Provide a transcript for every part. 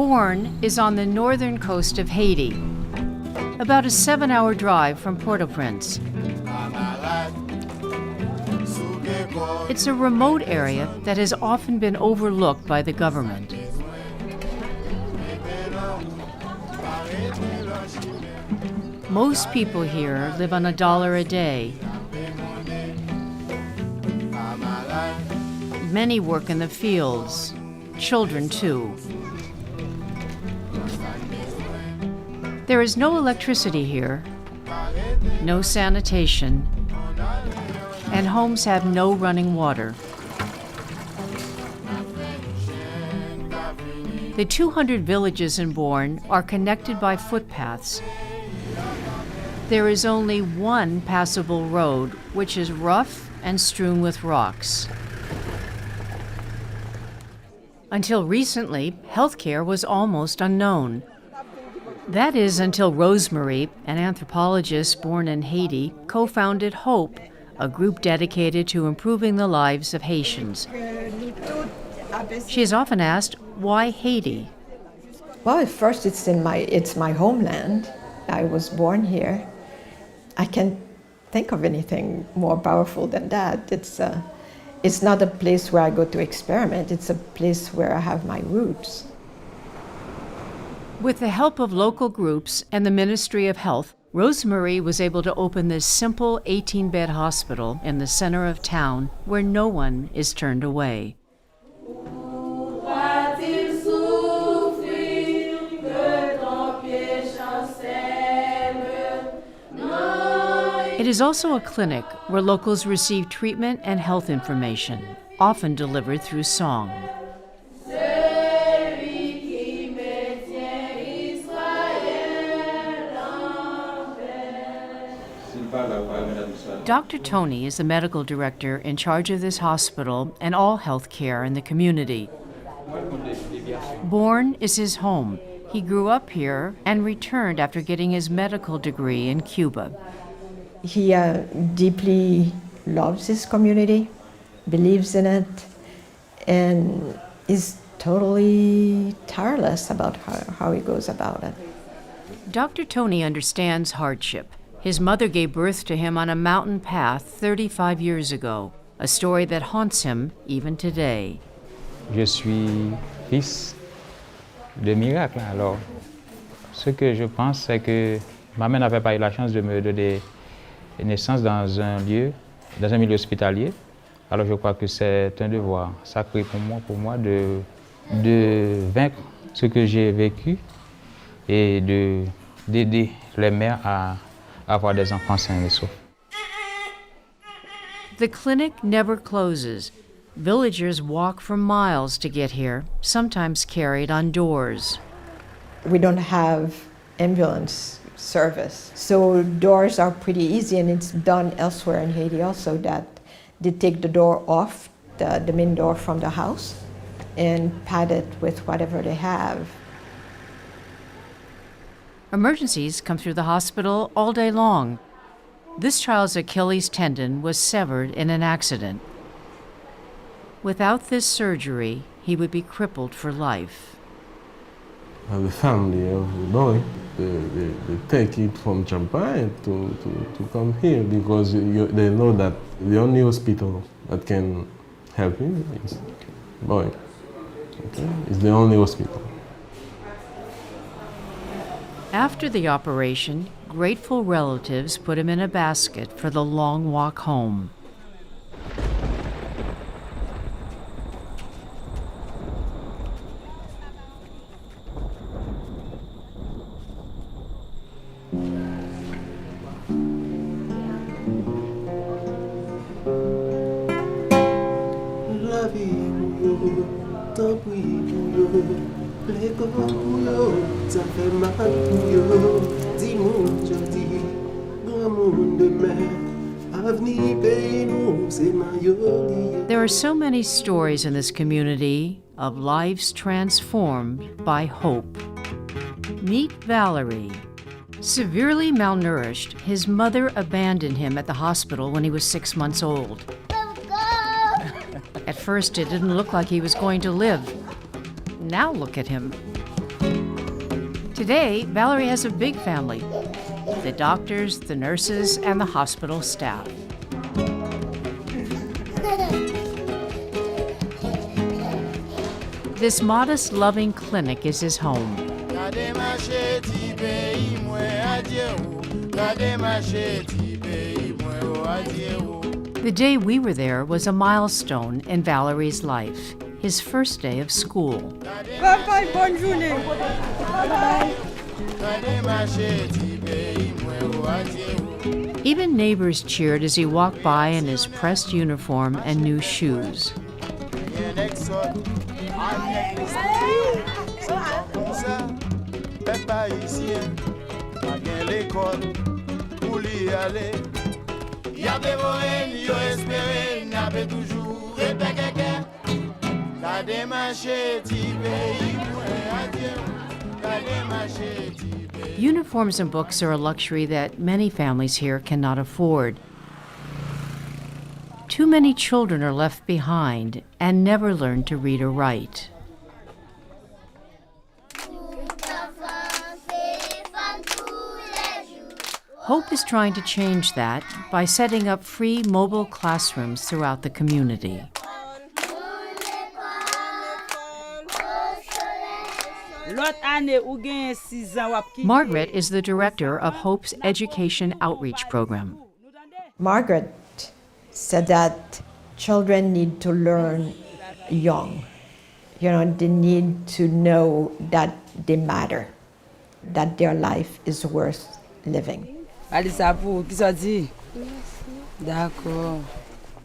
Borgne is on the northern coast of Haiti, about a 7-hour drive from Port-au-Prince. It's a remote area that has often been overlooked by the government. Most people here live on $1 a day. Many work in the fields, children too. There is no electricity here, no sanitation, and homes have no running water. The 200 villages in Borgne are connected by footpaths. There is only one passable road, which is rough and strewn with rocks. Until recently, healthcare was almost unknown. That is until Rosemary, an anthropologist born in Haiti, co-founded H.O.P.E, a group dedicated to improving the lives of Haitians. She is often asked, why Haiti? Well, at first it's my homeland. I was born here. I can't think of anything more powerful than that. It's not a place where I go to experiment. It's a place where I have my roots. With the help of local groups and the Ministry of Health, Rosemary was able to open this simple 18-bed hospital in the center of town where no one is turned away. It is also a clinic where locals receive treatment and health information, often delivered through song. Dr. Tony is the medical director in charge of this hospital and all health care in the community. Borgne is his home. He grew up here and returned after getting his medical degree in Cuba. He deeply loves his community, believes in it, and is totally tireless about how he goes about it. Dr. Tony understands hardship. His mother gave birth to him on a mountain path 35 years ago, a story that haunts him even today. Je suis fils de miracle. Alors, ce que je pense, c'est que ma mère n'avait pas eu la chance de me donner naissance dans un milieu hospitalier. Alors, je crois que c'est un devoir sacré pour moi de vaincre ce que j'ai vécu et d'aider les mères à avoir des enfants sains et saufs. The clinic never closes. Villagers walk for miles to get here, sometimes carried on doors. We don't have ambulance service, so doors are pretty easy, and it's done elsewhere in Haiti also, that they take the door off, the main door from the house, and pad it with whatever they have. Emergencies come through the hospital all day long. This child's Achilles tendon was severed in an accident. Without this surgery, he would be crippled for life. The family of the boy, they take it from Champagne to come here because they know that the only hospital that can help him is boy. Okay? It's the only hospital. After the operation, grateful relatives put him in a basket for the long walk home. There are so many stories in this community of lives transformed by hope. Meet Valerie. Severely malnourished, his mother abandoned him at the hospital when he was 6 months old. At first, it didn't look like he was going to live. Now look at him. Today, Valerie has a big family: the doctors, the nurses, and the hospital staff. This modest, loving clinic is his home. The day we were there was a milestone in Valerie's life, his first day of school. Bye-bye, bonne journée. Even neighbors cheered as he walked by in his pressed uniform and new shoes. Uniforms and books are a luxury that many families here cannot afford. Too many children are left behind and never learn to read or write. Hope is trying to change that by setting up free mobile classrooms throughout the community. Margaret is the director of Hope's Education Outreach Program. Margaret said that children need to learn young. They need to know that they matter, that their life is worth living.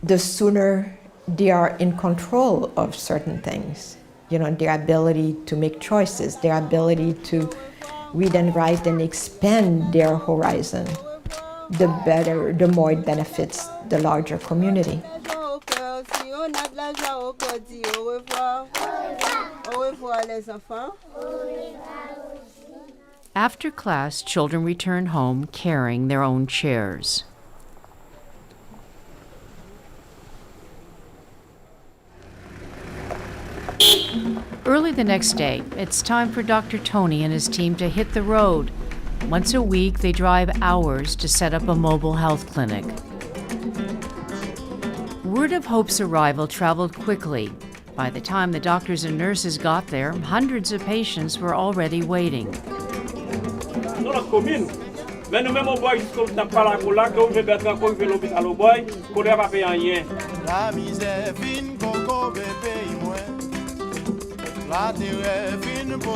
The sooner they are in control of certain things, their ability to make choices, their ability to read and write and expand their horizon, the better, the more it benefits the larger community. After class, children return home carrying their own chairs. Early the next day, it's time for Dr. Tony and his team to hit the road. Once a week, they drive hours to set up a mobile health clinic. Word of Hope's arrival traveled quickly. By the time the doctors and nurses got there, hundreds of patients were already waiting.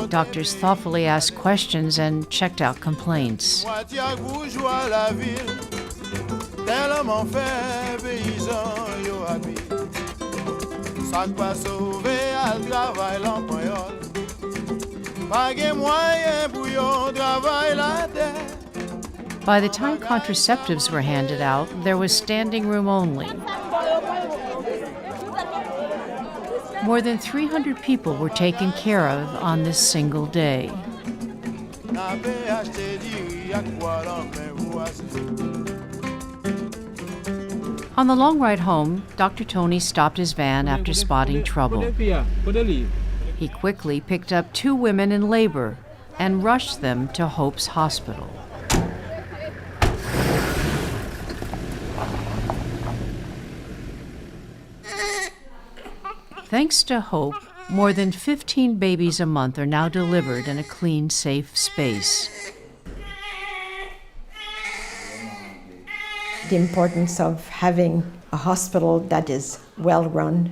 Doctors thoughtfully asked questions and checked out complaints. By the time contraceptives were handed out, there was standing room only. More than 300 people were taken care of on this single day. On the long ride home, Dr. Tony stopped his van after spotting trouble. He quickly picked up 2 women in labor and rushed them to Hope's hospital. Thanks to Hope, more than 15 babies a month are now delivered in a clean, safe space. The importance of having a hospital that is well run,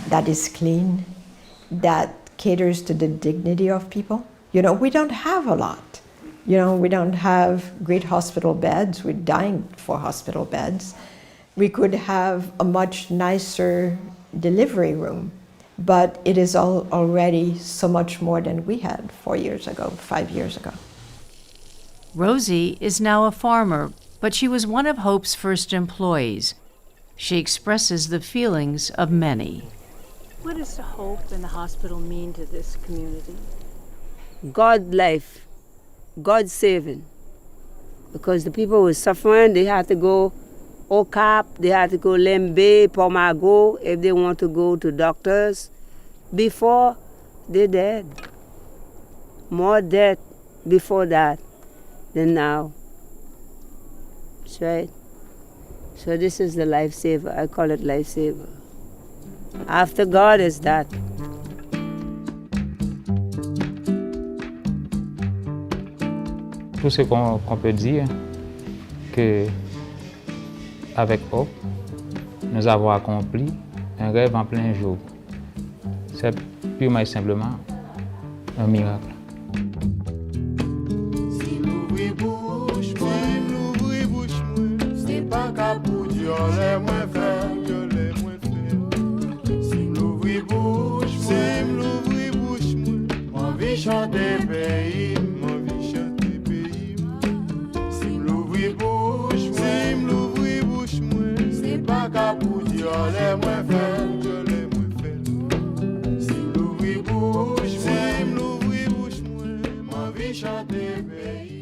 that is clean, that caters to the dignity of people. We don't have a lot. We don't have great hospital beds. We're dying for hospital beds. We could have a much nicer delivery room, but it is already so much more than we had 4 years ago, 5 years ago. Rosie is now a farmer, but she was one of Hope's first employees. She expresses the feelings of many. What does the Hope and the hospital mean to this community? God life, God saving. Because the people were suffering, they had to go H.O.P.E, they had to go Lembe, Pomago, if they want to go to doctors. Before, they dead. More death before that than now. That's right. So this is the lifesaver. I call it lifesaver. After God is that. Tout ce qu'on peut dire, que avec H.O.P.E, nous avons accompli un rêve en plein jour. C'est purement et simplement un miracle. Si m'ouvri bouche, c'est pas qu'à pour dire les moins faire que les moins faire. Si m'ouvri bouche, moi vie chanter pays, moi vie chanter pays. Si m'ouvri bouche, c'est pas qu'à pour dire les moins faire que les moins faire. Si m'ouvri bouche, moi vie chanter pays.